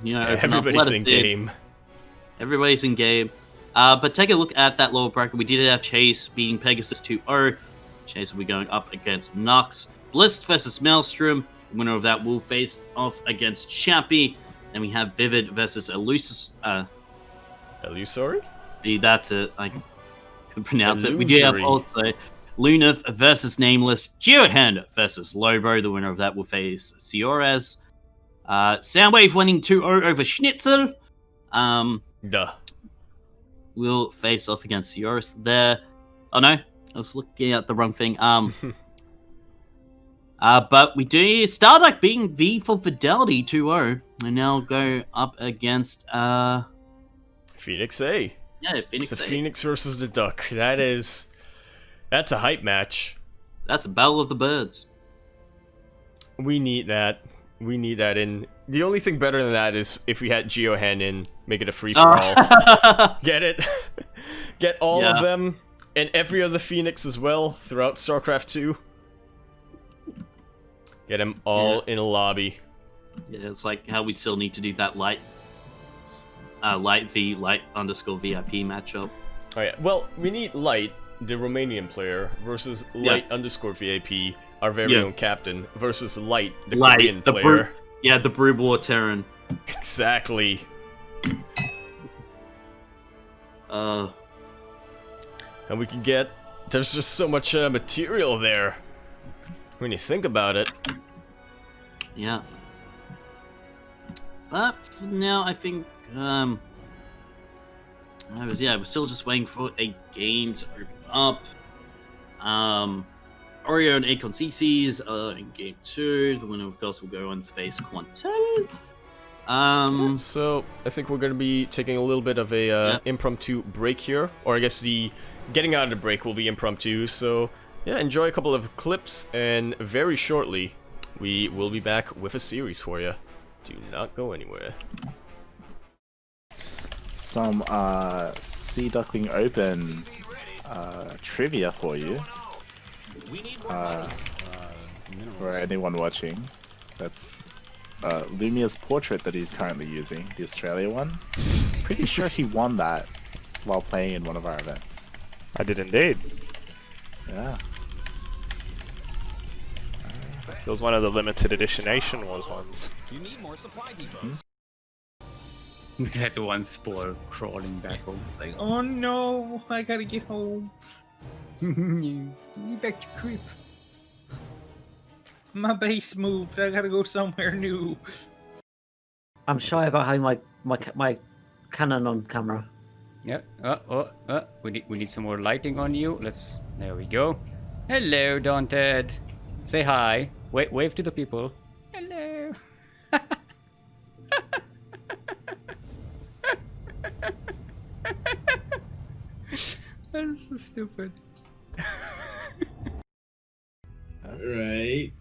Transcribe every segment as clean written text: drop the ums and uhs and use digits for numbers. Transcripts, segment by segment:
You know, Yeah, open up, everybody's let us in game. Everybody's in game. But take a look at that lower bracket. We did have Chase beating Pegasus 2-0. Chase will be going up against Nux. Bliss versus Maelstrom. The winner of that will face off against Chappie. Then we have Vivid versus Elusus. Illusory? That's it. I can pronounce it. We do have also Lunith versus Nameless. Geohand versus Lobo. The winner of that will face Ciores. Soundwave winning 2-0 over Schnitzel. Duh. We'll face off against Ciores there. Oh no, I was looking at the wrong thing. But we do Starduck being V for Fidelity 2-0. And now go up against Phoenix A. Yeah, Phoenix It's the A. Phoenix versus the Duck. That's a hype match. That's a battle of the birds. We need that. We need that in. The only thing better than that is if we had Geohan in, make it a free for all. Get it? Get all of them and every other Phoenix as well throughout StarCraft 2. Get them all in a lobby. Yeah, it's like how we still need to do that light underscore VIP matchup. Oh yeah. Well, we need Light, the Romanian player, versus Light underscore VIP, our very own captain, versus Light, the Korean player. The Brewball Terran. Exactly. And we can get. There's just so much material there. When you think about it. Yeah. But for now, I think we're still just waiting for a game to open up. Oreo and Akon CCs in game 2. The winner, of course, will go on to face Quantel. So I think we're gonna be taking a little bit of a impromptu break here, or I guess the getting out of the break will be impromptu. So yeah, enjoy a couple of clips, and very shortly we will be back with a series for you. Do not go anywhere. Some Sea Duckling Open trivia for you. For anyone watching, that's Lumia's portrait that he's currently using, the Australia one. Pretty sure he won that while playing in one of our events. I did indeed. Yeah. It was one of the limited edition Nation Wars ones. You need more supply depots. That one Spore crawling back home. It's like, oh no, I gotta get home. Give me back to Creep. My base moved. I gotta go somewhere new. I'm shy about having my Canon on camera. Yeah. We need some more lighting on you. There we go. Hello, Daunted. Say hi. Wave to the people. Hello. That's so stupid. Right.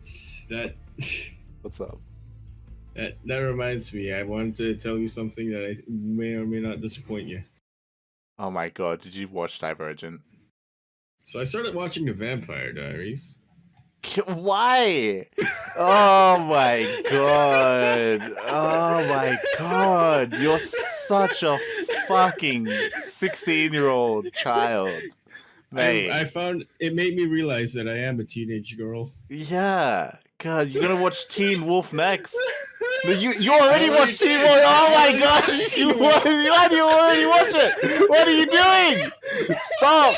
What's up? That reminds me. I wanted to tell you something that I may or may not disappoint you. Oh my god, did you watch Divergent? So I started watching The Vampire Diaries. Why? Oh my god. Oh my god. You're such a fucking 16-year-old child. Mate. I found it made me realize that I am a teenage girl. Yeah. God, you're gonna watch Teen Wolf next. You already watched Teen Wolf. Oh my gosh. Why do you already watch it? What are you doing? Stop.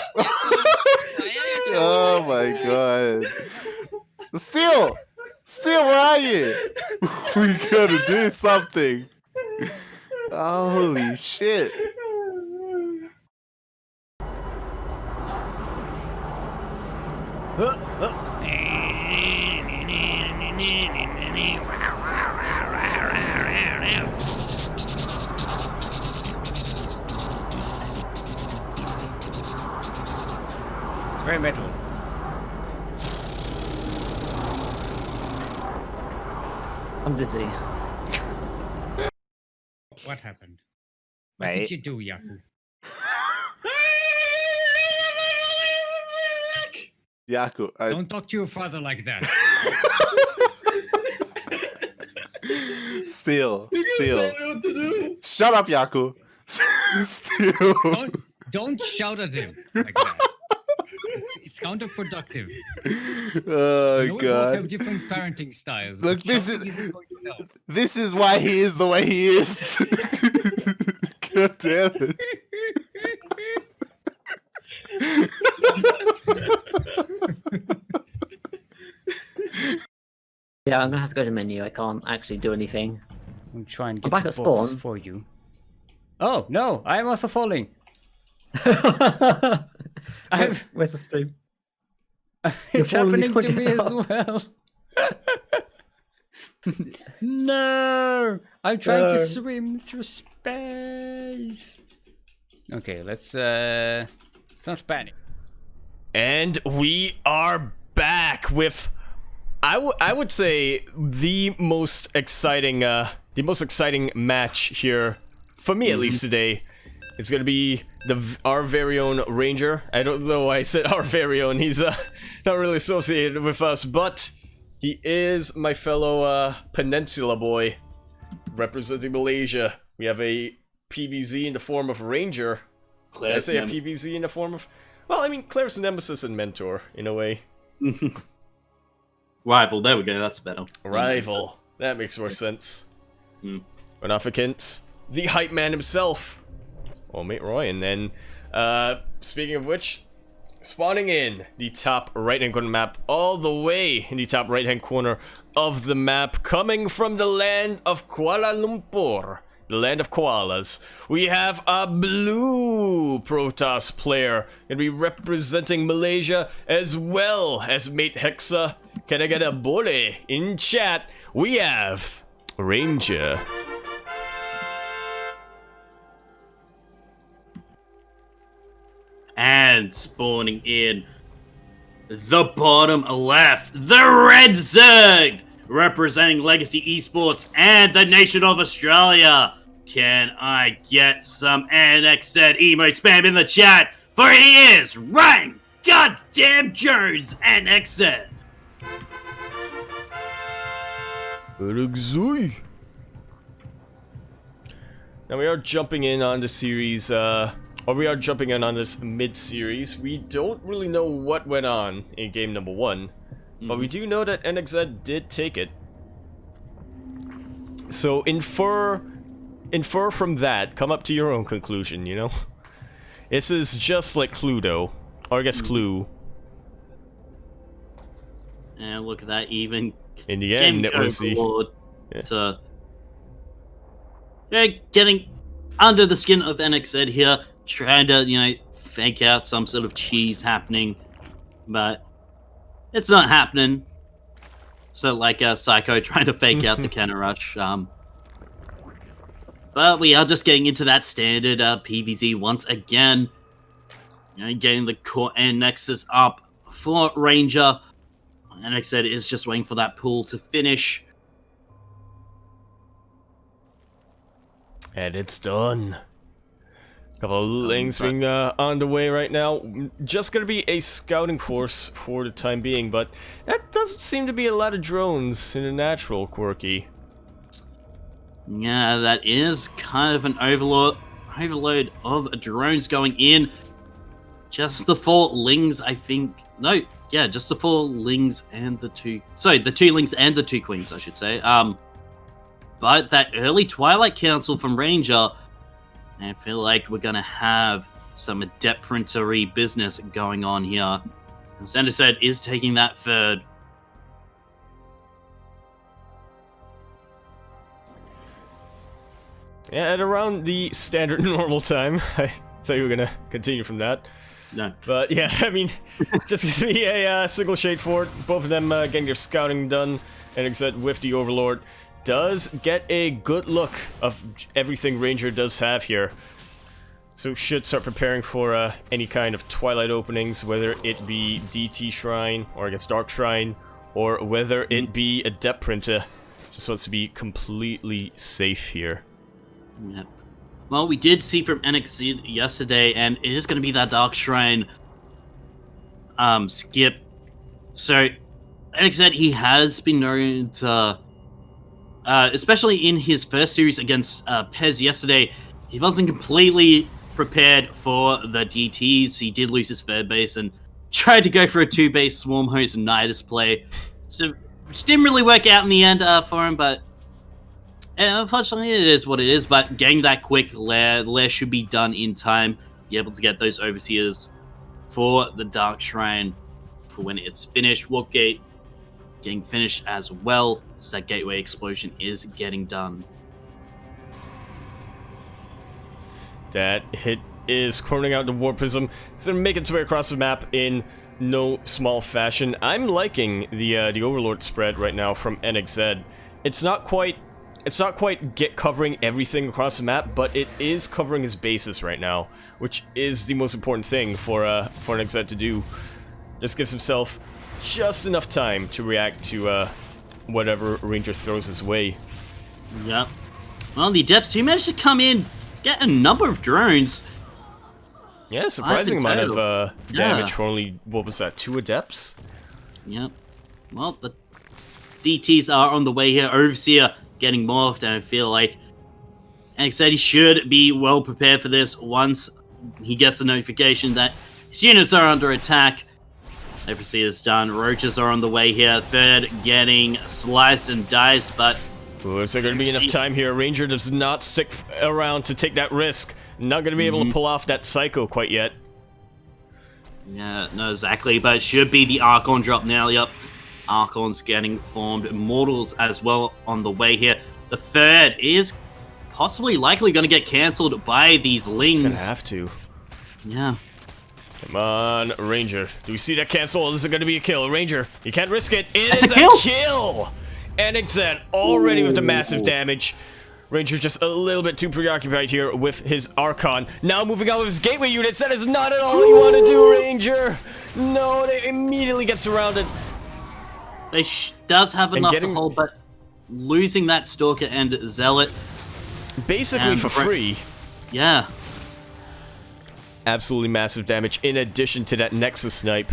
Oh my god. Steel, where are you? We gotta do something. Holy shit. It's very metal. I'm dizzy. What happened? Mate. What did you do, Yaku? Yaku, Don't talk to your father like that. Still. Tell me what to do. Shut up, Yaku. Still. Don't shout at him like that. It's counterproductive. Oh We both have god. different parenting styles. Look, but this shouting is- isn't going to help. This is why he is the way he is. God damn it. Yeah, I'm gonna have to go to menu. I can't actually do anything. We'll try and I'm get back the at box spawn. for you. Oh no! I'm also falling. Where's the stream? It's falling happening to before me you as well. No! I'm trying to swim through space. Okay, let's not panic. And we are back with, I would say, the most exciting match here, for me at least today. It's gonna be our very own Ranger. I don't know why I said our very own. He's not really associated with us, but he is my fellow Peninsula boy, representing Malaysia. We have a PvZ in the form of Ranger. Did I say a PvZ in the form of... Well, I mean, Claire's nemesis and mentor, in a way. Rival, there we go, that's better. Rival. That makes more sense. Beneficence. The hype man himself. Oh, mate Roy. And then, speaking of which, spawning in the top right-hand corner map, all the way in the top right-hand corner of the map, coming from the land of Kuala Lumpur. The land of koalas. We have a blue Protoss player gonna be representing Malaysia, as well as mate Hexa. Can I get a bole in chat? We have Ranger. And spawning in the bottom left, the Red Zerg, representing Legacy Esports and the nation of Australia. Can I get some NXZ emote spam in the chat? For he is Ryan Goddamn Jones NXZ. Now we are jumping in on the series, or we are jumping in on this mid-series. We don't really know what went on in game number 1, but we do know that NXZ did take it. So infer from that, come up to your own conclusion, you know? This is just like Cluedo, or I guess Clue. And look at that, even In the end, it was the... getting under the skin of NXZ here, trying to, you know, fake out some sort of cheese happening, but it's not happening. So, like Psycho trying to fake out the cannon rush. But we are just getting into that standard PvZ once again. You know, getting the core and Nexus up for Ranger. And like I said, is just waiting for that pool to finish. And it's done. Couple of links being on the way right now. Just gonna be a scouting course for the time being, but that doesn't seem to be a lot of drones in a natural, Quirky. Yeah, that is kind of an overload of drones going in. Just the 4 lings, I think. No, yeah, just the 4 lings and the 2... Sorry, the 2 lings and the 2 queens, I should say. But that early Twilight Council from Ranger, I feel like we're going to have some adept printery business going on here. And Sandra said is taking that third. Yeah, at around the standard normal time. I thought you were gonna continue from that. No. But yeah, I mean, just gonna be a single shade fort. Both of them getting their scouting done, and except with the Overlord does get a good look of everything Ranger does have here. So should start preparing for any kind of Twilight openings, whether it be DT Shrine, or I guess Dark Shrine, or whether it be Adept Printer. Just wants to be completely safe here. Yep. Well, we did see from NXZ yesterday, and it is going to be that Dark Shrine skip. So, NXZ, he has been known to especially in his first series against Pez yesterday, he wasn't completely prepared for the DTs. He did lose his third base and tried to go for a 2-base Swarm Host Nidus play. So, which didn't really work out in the end for him, but unfortunately it is what it is. But getting that quick lair, the lair should be done in time. Be able to get those Overseers for the Dark Shrine for when it's finished. Warp Gate getting finished as well, so that Gateway Explosion is getting done. That hit is cornering out the Warp Prism. It's gonna make its way across the map in no small fashion. I'm liking the Overlord spread right now from NXZ. It's not quite covering everything across the map, but it is covering his bases right now, which is the most important thing for NXZ to do. Just gives himself just enough time to react to whatever Ranger throws his way. Yep. Well, the Adepts do manage to come in, get a number of drones. Yeah, surprising amount of damage for only, what was that, 2 Adepts? Yep. Well, the DTs are on the way here. Overseer getting morphed, and I feel like NXZ he should be well prepared for this once he gets a notification that his units are under attack. Overseer is done. Roaches are on the way here. Third getting sliced and diced, but... Ooh, is there going to be enough time here? Ranger does not stick around to take that risk. Not going to be able to pull off that Psycho quite yet. Yeah, no, exactly. But it should be the Archon drop now. Yep. Archon's getting formed. Immortals as well on the way here. The third is possibly likely going to get cancelled by these Lings. It's going to have to. Yeah. Come on, Ranger. Do we see that cancel? This is going to be a kill. Ranger, you can't risk it. It is a kill! NXZ already with the massive damage. Ranger just a little bit too preoccupied here with his Archon. Now moving out with his gateway units. That is not at all you want to do, Ranger. No, they immediately get surrounded. They does have enough to hold, but losing that Stalker and Zealot. Basically for free. Yeah. Absolutely massive damage in addition to that Nexus snipe.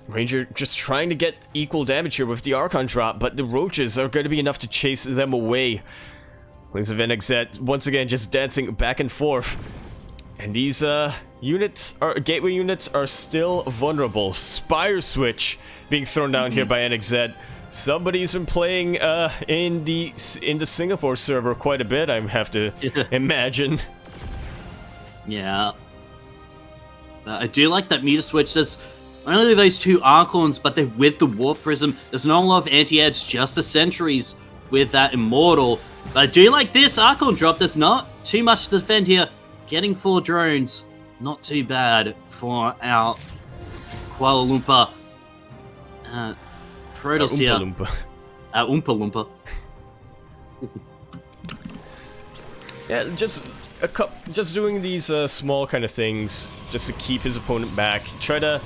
Ranger just trying to get equal damage here with the Archon drop, but the Roaches are going to be enough to chase them away. Wings of NXZ once again just dancing back and forth. And these gateway units are still vulnerable. Spire Switch being thrown down here by NXZ. Somebody's been playing in the Singapore server quite a bit, I have to imagine. Yeah. I do like that meter switch. There's only those 2 Archons, but they're with the Warp Prism. There's not a lot of anti-ads, just the Sentries with that Immortal. But I do like this Archon drop. There's not too much to defend here. Getting 4 drones, not too bad for our Kuala Lumpur Protoss here. Oompa Loompa. Yeah, just doing these small kind of things just to keep his opponent back. Try to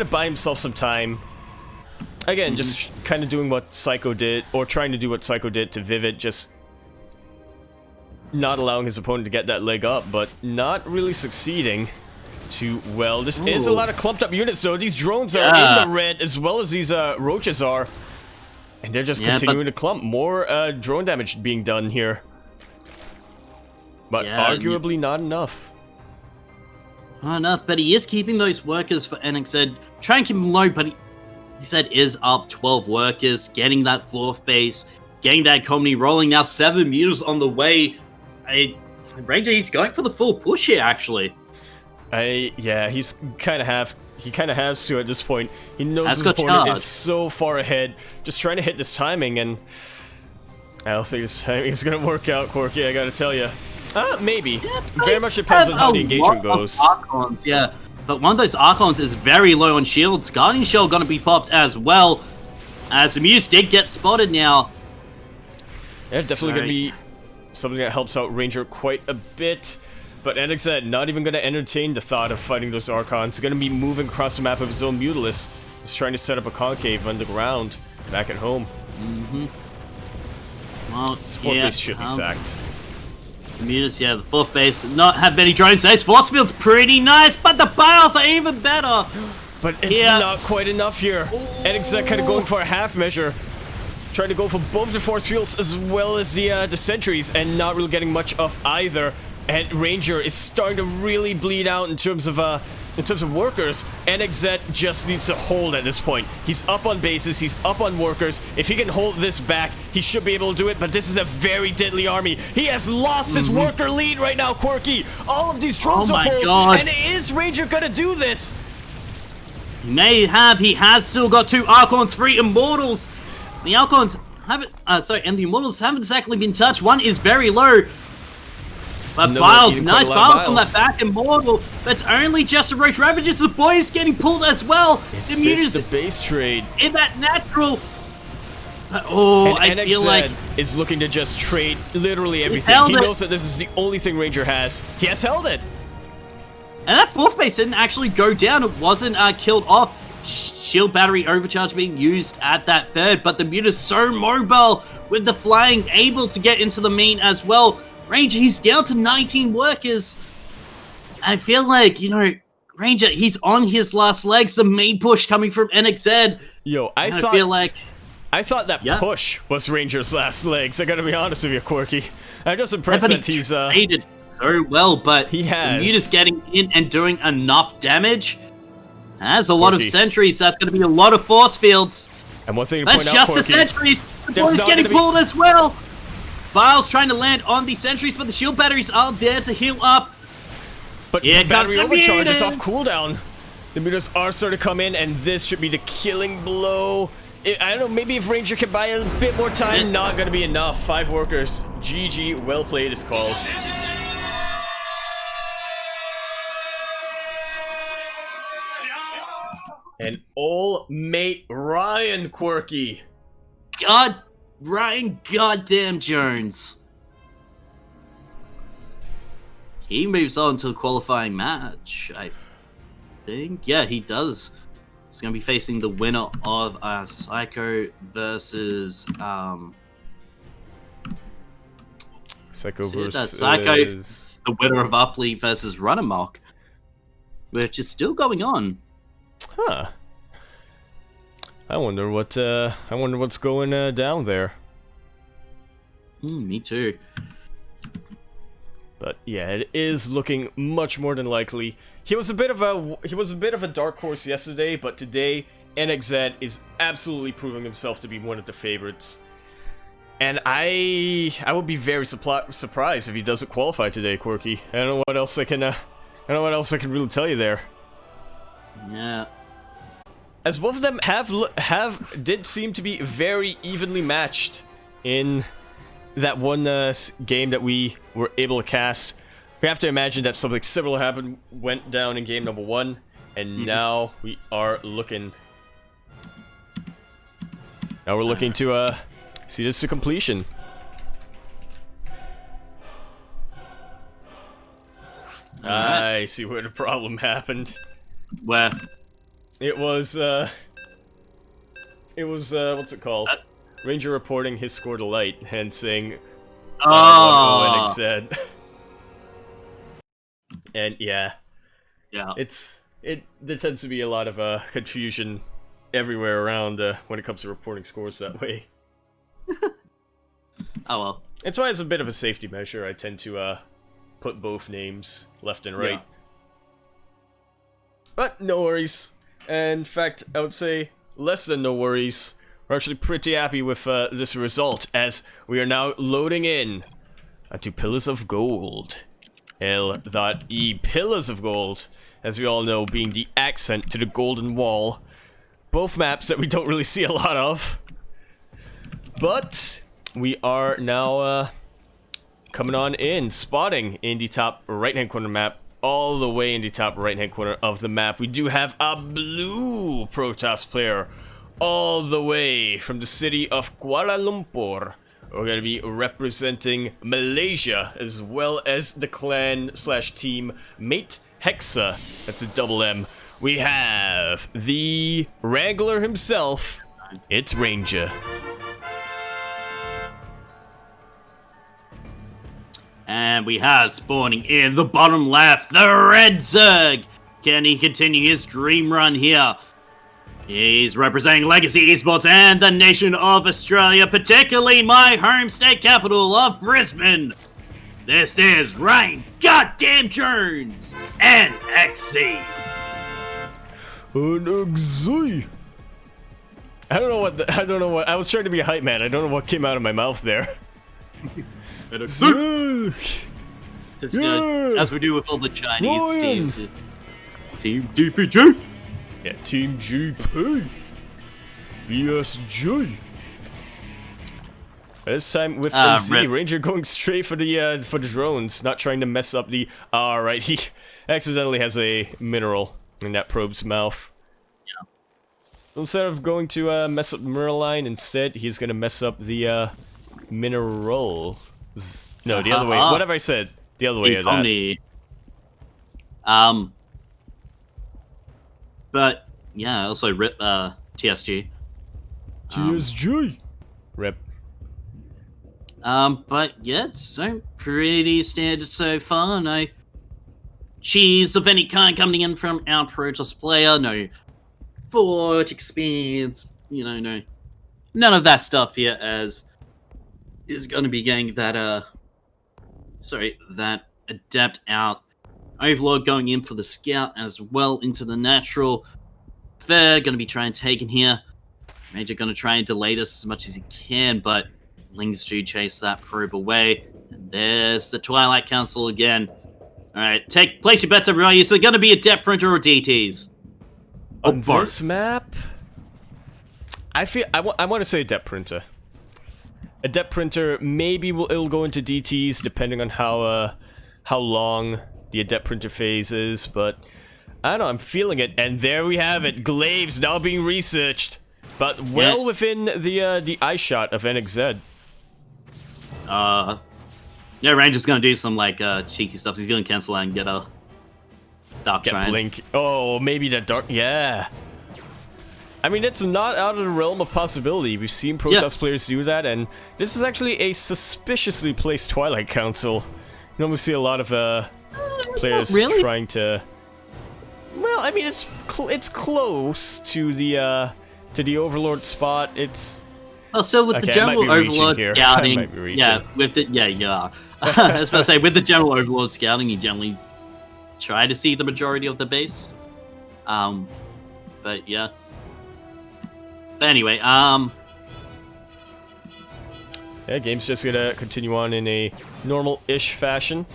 buy himself some time. Again, just kind of doing what Psycho did, or trying to do what Psycho did to Vivid, just not allowing his opponent to get that leg up, but not really succeeding too well. This is a lot of clumped up units, though. These drones are in the red, as well as these Roaches are. And they're just continuing to clump. More drone damage being done here. But arguably not enough. Not enough, but he is keeping those workers for NXZ. Try and keep him low, but he said is up 12 workers, getting that 4th base, getting that comedy rolling. Now 7 meters on the way. Ranger, he's going for the full push here, actually. Yeah, he's kind of has to at this point. He knows his opponent is so far ahead, just trying to hit this timing, and I don't think this timing is going to work out, Quirky, I gotta tell you. Maybe. Yeah, very much depends on how the engagement goes. Archons, yeah. But one of those Archons is very low on shields. Guardian Shell gonna be popped as well. As the Muse did get spotted now. Yeah, definitely gonna be something that helps out Ranger quite a bit. But NXZ not even gonna entertain the thought of fighting those Archons. Gonna be moving across the map of his own Mutalisk. He's trying to set up a concave underground back at home. Well, his 4th base should be sacked. Mutas, yeah, the 4th base not have many drones. This force field's pretty nice, but the bios are even better. But it's not quite enough here. NXZ kind of going for a half measure. trying to go for both the force fields as well as the sentries, and not really getting much of either. And Ranger is starting to really bleed out in terms of workers. NXZ just needs to hold at this point. He's up on bases, he's up on workers. If he can hold this back, he should be able to do it, but this is a very deadly army. He has lost his worker lead right now, Quirky. All of these drones are pulled, and is Ranger gonna do this? He may have. He has still got 2 Archons, 3 Immortals. The Archons haven't, and the Immortals haven't exactly been touched. One is very low. But Biles, nice Biles on that back Immortal. But it's only just a Roach Ravages. The boy is getting pulled as well. Is this the base trade? In that natural. Oh, and I feel like is looking to just trade literally everything. He knows that this is the only thing Ranger has. He has held it. And that 4th base didn't actually go down. It wasn't killed off. Shield battery overcharge being used at that 3rd. But the Mute is so mobile with the flying, able to get into the main as well. Ranger, he's down to 19 workers. I feel like, you know, Ranger, he's on his last legs. The main push coming from NXZ. Yo, I thought that push was Ranger's last legs. I gotta be honest with you, Quirky. I'm just impressed that he's traded so well, but he has. The Mute is getting in and doing enough damage. Has a lot of sentries. That's going to be a lot of force fields. And one thing to point out, That's just the sentries. The boy's getting pulled as well. Biles trying to land on the sentries, but the shield batteries are there to heal up. But the battery overcharge is off cooldown. The Mutas are starting to come in, and this should be the killing blow. I don't know, maybe if Ranger can buy a bit more time, not going to be enough. 5 workers. GG, well played is called. And old mate Ryan, Quirky. Ryan goddamn Jones. He moves on to the qualifying match, I think. Yeah, he does. He's going to be facing the winner of Psycho versus... Psycho versus... Psycho, the winner of Upley versus Runamok, which is still going on. Huh. I wonder what's going down there. Me too. But yeah, it is looking much more than likely. He was a bit of a dark horse yesterday, but today NXZ is absolutely proving himself to be one of the favorites. And I would be very surprised if he doesn't qualify today, Quirky. I don't know what else I can really tell you there. Yeah. As both of them did seem to be very evenly matched in that one game that we were able to cast. We have to imagine that something similar went down in game number 1, and now we are looking. Now we're looking to see this to completion. I see where the problem happened. Where? It was what's it called? Ranger reporting his score to light and saying, "Oh, NXZ." And yeah, there tends to be a lot of confusion everywhere around when it comes to reporting scores that way. Oh well. It's why, as a bit of a safety measure, I tend to put both names left and right. Yeah. But no worries. In fact, I would say less than no worries. We're actually pretty happy with this result, as we are now loading in onto Pillars of Gold. L.E. Pillars of Gold, as we all know, being the accent to the Golden Wall. Both maps that we don't really see a lot of. But we are now coming on in, spotting in the top right-hand corner map. All the way in the top right-hand corner of the map, we do have a blue Protoss player, all the way from the city of Kuala Lumpur. We're going to be representing Malaysia, as well as the clan/team Mate Hexa. That's a double M. We have the Wrangler himself. It's Ranger. And we have spawning in the bottom left, the Red Zerg. Can he continue his dream run here? He's representing Legacy Esports and the nation of Australia, particularly my home state capital of Brisbane. This is Rain Goddamn Jones, NXZ. NXZ. I don't know what. I was trying to be a hype man. I don't know what came out of my mouth there. NXZ. Just, as we do with all the Chinese teams. Team DPG. Yeah, Team GP. VSG. This time with Z, Ranger going straight for the drones, not trying to mess up the. Alright, he accidentally has a mineral in that probe's mouth. Yeah. Instead of going to mess up the mineral line, instead he's gonna mess up the mineral. No, the other way. What have I said? The other way of that. But yeah, also rip TSG. TSG. Rip. But yeah, it's pretty standard so far. No cheese of any kind coming in from our Protoss player. No Forge experience. You know, no none of that stuff here. As is going to be getting that that adept out. Overlord going in for the scout as well into the natural. Fair going to be trying to take in here. Major going to try and delay this as much as he can, but Lings do chase that probe away. And there's the Twilight Council again. Alright, place your bets everyone. Is it going to be a depth printer or DTs? On this map, I want to say depth printer. A depth printer, maybe it'll go into DTs depending on how long the adept printer phase is, but I don't know, I'm feeling it. And there we have it, Glaives now being researched, but well within the eye shot of NXZ. Yeah, Ranger's gonna do some like cheeky stuff. He's gonna cancel out and get a dark Get blink. Oh, maybe the dark. Yeah. I mean, it's not out of the realm of possibility. We've seen Protoss players do that, and this is actually a suspiciously placed Twilight Council. You normally see a lot of players trying to. Well, I mean, it's close to the Overlord spot. It's. Well, still with the general Overlord scouting, you are. I was about to say, with the general Overlord scouting, you generally try to see the majority of the base. But yeah. But anyway, yeah, game's just gonna continue on in a normal-ish fashion.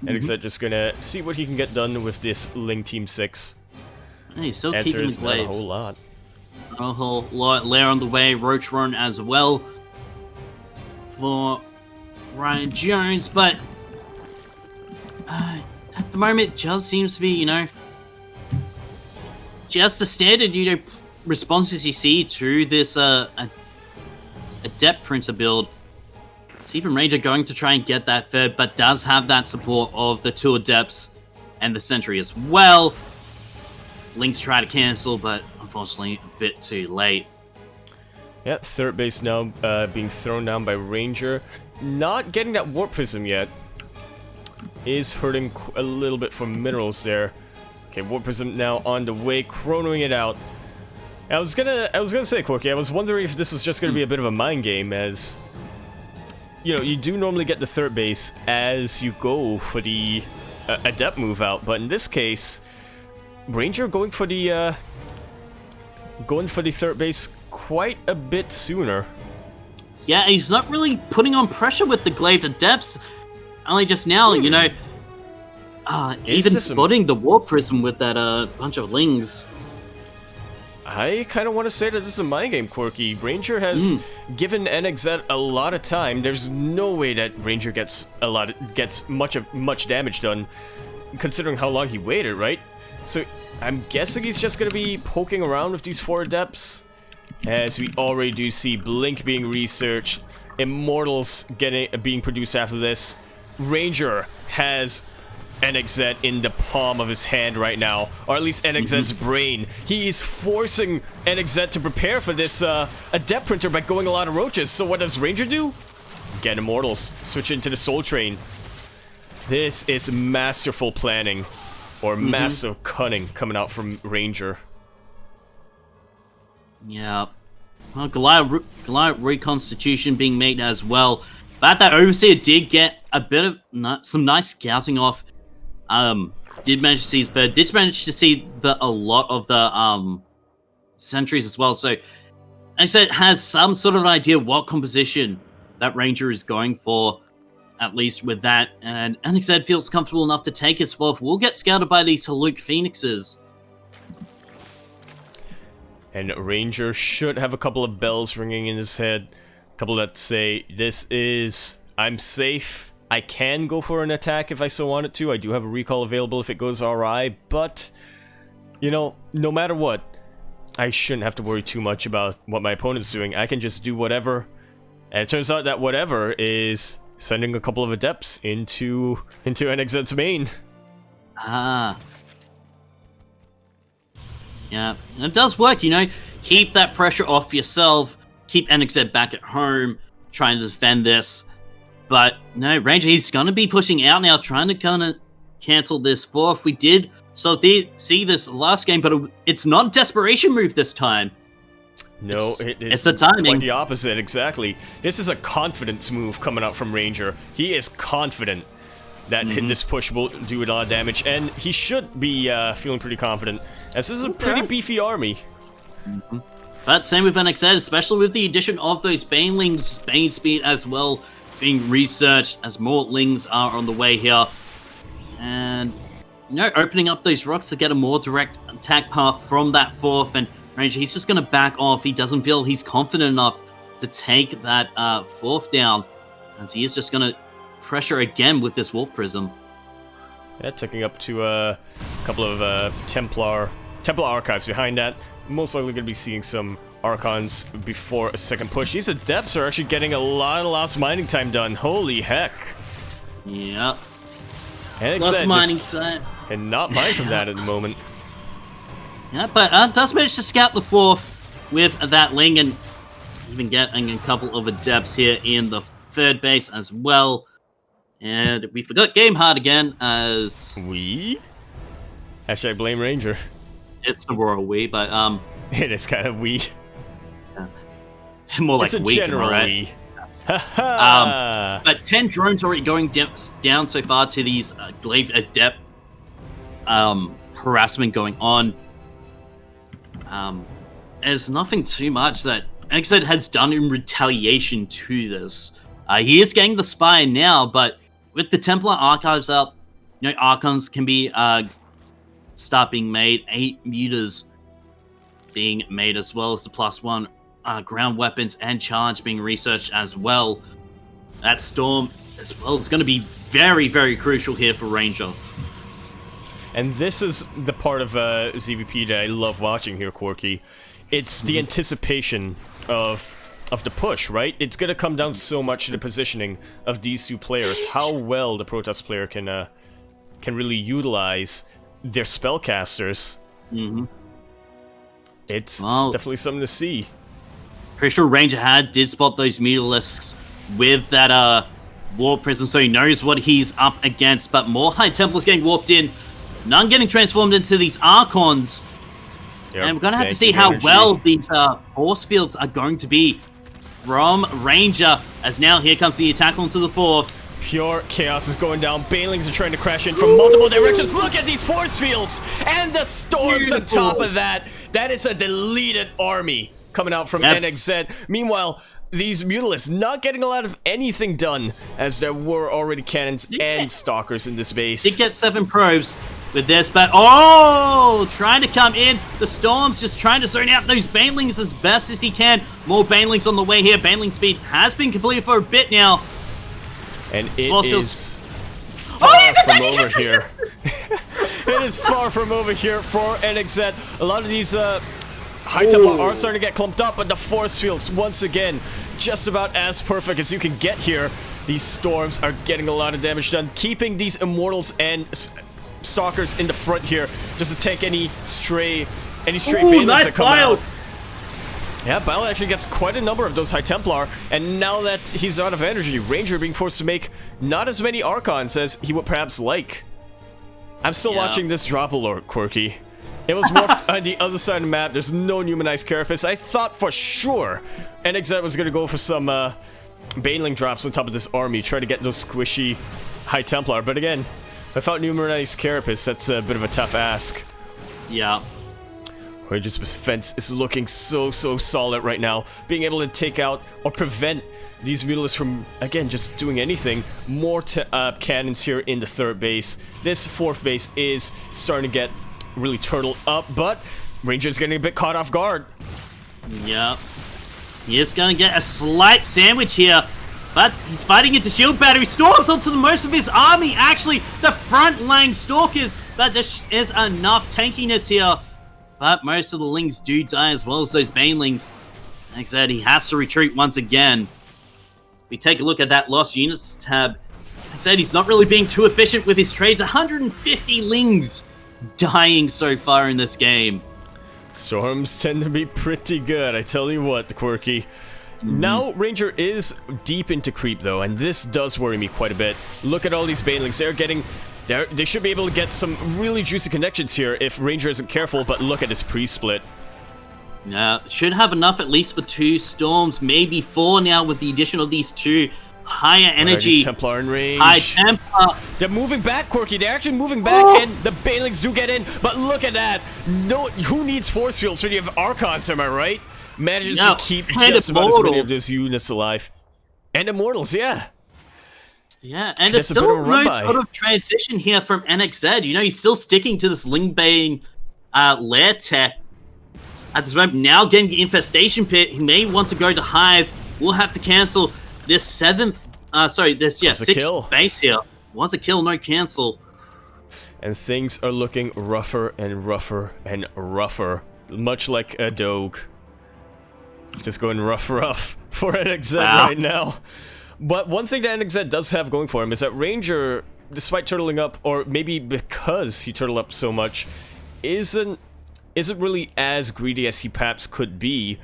NXZ just gonna see what he can get done with this Ling Team 6. He's still Answer keeping is the not a Glaives. whole lot. A whole lot. Lair on the way, Roach Run as well for Ryan Jones, but at the moment, it just seems to be, you know, just the standard, you know, responses you see to this adept printer build. It's even Ranger going to try and get that fed, but does have that support of the two adepts and the sentry as well. Link's try to cancel, but unfortunately a bit too late. Yeah, third base now being thrown down by Ranger. Not getting that Warp Prism yet. Is hurting a little bit for minerals there. Okay, Warp Prism now on the way, chronoing it out. I was gonna say, Quirky, I was wondering if this was just gonna be a bit of a mind game, as you know, you do normally get the third base as you go for the adept move out, but in this case, Ranger going for the third base quite a bit sooner. Yeah, he's not really putting on pressure with the Glaive Adepts. Only just now, you know, even spotting the Warp Prism with that bunch of Lings. I kind of want to say that this is a mind game, Quirky. Ranger has given NXZ a lot of time. There's no way that Ranger gets much damage done, considering how long he waited, right? So I'm guessing he's just gonna be poking around with these 4 adepts, as we already do see Blink being researched, Immortals being produced after this. Ranger has NXZ in the palm of his hand right now, or at least NXZ's brain. He is forcing NXZ to prepare for this adept printer by going a lot of roaches. So what does Ranger do? Get Immortals, switch into the Soul Train. This is masterful planning, or massive cunning coming out from Ranger. Yeah. Well, Goliath reconstitution being made as well. But that Overseer did get a bit of some nice scouting off. Did manage to see the third. Did manage to see a lot of the sentries as well. So, like I said, has some sort of idea what composition that Ranger is going for, at least with that. And NXZ feels comfortable enough to take his fourth. Will get scouted by these Haluk Phoenixes. And Ranger should have a couple of bells ringing in his head. A couple that say, this is... I'm safe. I can go for an attack if I so wanted to. I do have a recall available if it goes RI. But, you know, no matter what, I shouldn't have to worry too much about what my opponent's doing. I can just do whatever. And it turns out that whatever is sending a couple of adepts into NXZ's main. Ah. Yeah, and it does work, you know. Keep that pressure off yourself. Keep NXZ back at home, trying to defend this. But, no, Ranger, he's going to be pushing out now, trying to kind of cancel this fourth. We did see this last game, but it's not a desperation move this time. No, it's a timing. Quite the opposite, exactly. This is a confidence move coming out from Ranger. He is confident that this push will do a lot of damage, and he should be feeling pretty confident, as this is a pretty beefy army. But same with NXZ, especially with the addition of those Banelings, Bane Speed as well, being researched as more Lings are on the way here. And, you know, opening up those rocks to get a more direct attack path from that fourth, and Ranger, he's just going to back off. He doesn't feel he's confident enough to take that fourth down, and he is just going to pressure again with this Warp Prism. Yeah, taking up to a couple of Templar Archives behind that. Most likely going to be seeing some Archons before a second push. These Adepts are actually getting a lot of lost mining time done. Holy heck. Yeah. And lost mining time. And not mine from that at the moment. Yeah, but does manage to scout the fourth with that Ling, and even getting a couple of Adepts here in the third base as well. And we forgot Game Hard again, as... We? Actually, I blame Ranger. It's the royal we, but, It is kind of we. Yeah. More like it's a we, general right? we. But 10 drones already going down so far to these Glaive Adept harassment going on. There's nothing too much that NXZ has done in retaliation to this. He is getting the Spire now, but with the Templar Archives up, you know, Archons can be start being made. 8 Mutas being made, as well as the +1 ground weapons and charge being researched as well. That Storm as well is going to be very, very crucial here for Ranger. And this is the part of ZVP that I love watching here, Quirky. It's the anticipation of the push, right? It's going to come down so much to the positioning of these two players. How well the Protest player can really utilize their spellcasters. It's definitely something to see. Pretty sure Ranger did spot those Mutalisks with that Warp Prism, so he knows what he's up against. But more High Templars getting warped in, none getting transformed into these Archons. Yep, and we're going to have to see how well these force fields are going to be from Ranger, as now here comes the attack onto the fourth. Pure chaos is going down. Banelings are trying to crash in from multiple directions. Look at these force fields and the storms on top of that. That is a deleted army coming out from NXZ. Meanwhile, these Mutalisks not getting a lot of anything done, as there were already cannons and stalkers in this base. Did get 7 probes with this, but trying to come in. The Storm's just trying to zone out those Banelings as best as he can. More Banelings on the way here. Baneling speed has been completed for a bit now. And it is far from over here. It is far from over here for NXZ. A lot of these High Templar are starting to get clumped up, but the force fields, once again, just about as perfect as you can get here. These Storms are getting a lot of damage done, keeping these Immortals and Stalkers in the front here, just to take any stray Banelings that come out. Yeah, Bile actually gets quite a number of those High Templar, and now that he's out of energy, Ranger being forced to make not as many Archons as he would perhaps like. I'm still watching this drop alert, Quirky. It was morphed on the other side of the map. There's no numanized carapace. I thought for sure NXZ was going to go for some Baneling drops on top of this army, try to get those squishy High Templar. But again, without numanized carapace, that's a bit of a tough ask. Yeah. Ranger's defense is looking so solid right now. Being able to take out or prevent these mutalisks from, again, just doing anything. More cannons here in the 3rd base. This 4th base is starting to get really turtled up, but Ranger's getting a bit caught off guard. Yep. He is going to get a slight sandwich here, but he's fighting into shield battery. Storms onto the most of his army. Actually, the front line stalkers, but there is enough tankiness here. But most of the Lings do die as well as those Banelings. Like I said, he has to retreat once again. We take a look at that lost units tab. Like I said, he's not really being too efficient with his trades. 150 Lings dying so far in this game. Storms tend to be pretty good, I tell you what, Quirky. Now, Ranger is deep into creep, though, and this does worry me quite a bit. Look at all these Banelings. They're getting... They should be able to get some really juicy connections here if Ranger isn't careful, but look at his pre-split. Yeah, should have enough at least for 2 Storms, maybe 4 now with the addition of these 2 higher energy. Templar in range. High Templar. They're moving back, Quirky. They're actually moving back, and the Banelings do get in. But look at that. No, who needs force fields when you have Archons, am I right? Manages to keep just about as many of those units alive. And Immortals, yeah. Yeah, and there's still no sort of transition here from NXZ. You know, he's still sticking to this Lingbane lair tech. At this moment, now getting the Infestation Pit, he may want to go to Hive. We'll have to cancel this 6th base here. Was a kill, no cancel. And things are looking rougher and rougher and rougher. Much like a dog. Just going rough for NXZ right now. But one thing that NXZ does have going for him is that Ranger, despite turtling up, or maybe because he turtled up so much, isn't really as greedy as he perhaps could be.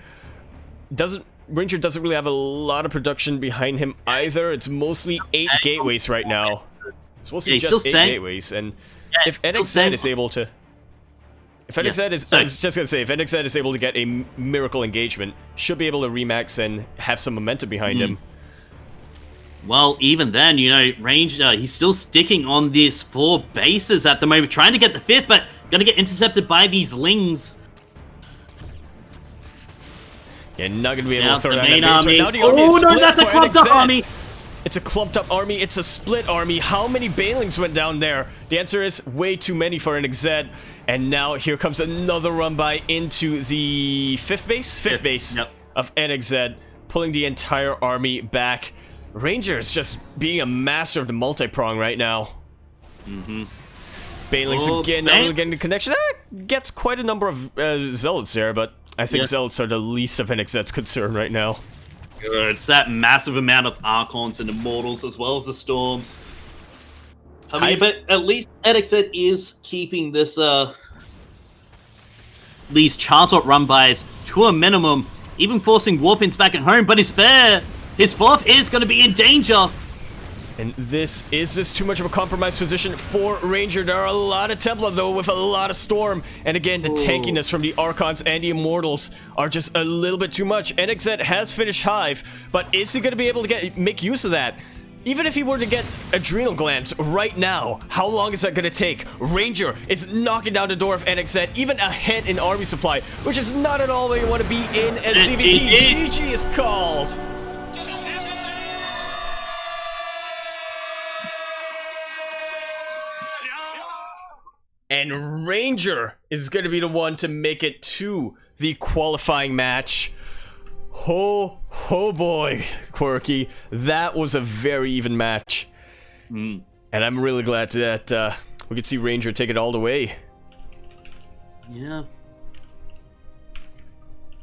Ranger doesn't really have a lot of production behind him either. It's mostly 8 gateways right now. It's mostly just 8 gateways, and if NXZ is able to... If NXZ is... I was just gonna say, if NXZ is able to get a miracle engagement, should be able to remax and have some momentum behind him. Well, even then, you know, Ranger, he's still sticking on these 4 bases at the moment, trying to get the 5th, but gonna get intercepted by these Lings. Yeah, not gonna be able to throw that main base army. Right now. Oh no, that's a clumped up army! It's a clumped up army, it's a split army. How many Banelings went down there? The answer is way too many for NXZ. And now here comes another run by into the 5th base? 5th base of NXZ, pulling the entire army back. Ranger's just being a master of the multi-prong right now. Banelings again, not really getting the connection. Gets quite a number of Zealots there, but I think Zealots are the least of NXZ's concern right now. It's that massive amount of Archons and Immortals as well as the Storms. I mean, but at least NXZ is keeping this these Chartot run-bys to a minimum, even forcing Warpins back at home, but it's fair. His 4th is going to be in danger. And is this too much of a compromised position for Ranger? There are a lot of Templar, though, with a lot of Storm. And again, the tankiness from the Archons and the Immortals are just a little bit too much. NXZ has finished Hive, but is he going to be able to make use of that? Even if he were to get Adrenal Glands right now, how long is that going to take? Ranger is knocking down the door of NXZ, even ahead in army supply, which is not at all where you want to be in a ZVP. GG is called. And Ranger is going to be the one to make it to the qualifying match. Oh boy, Quirky. That was a very even match. And I'm really glad that we could see Ranger take it all the way. Yeah.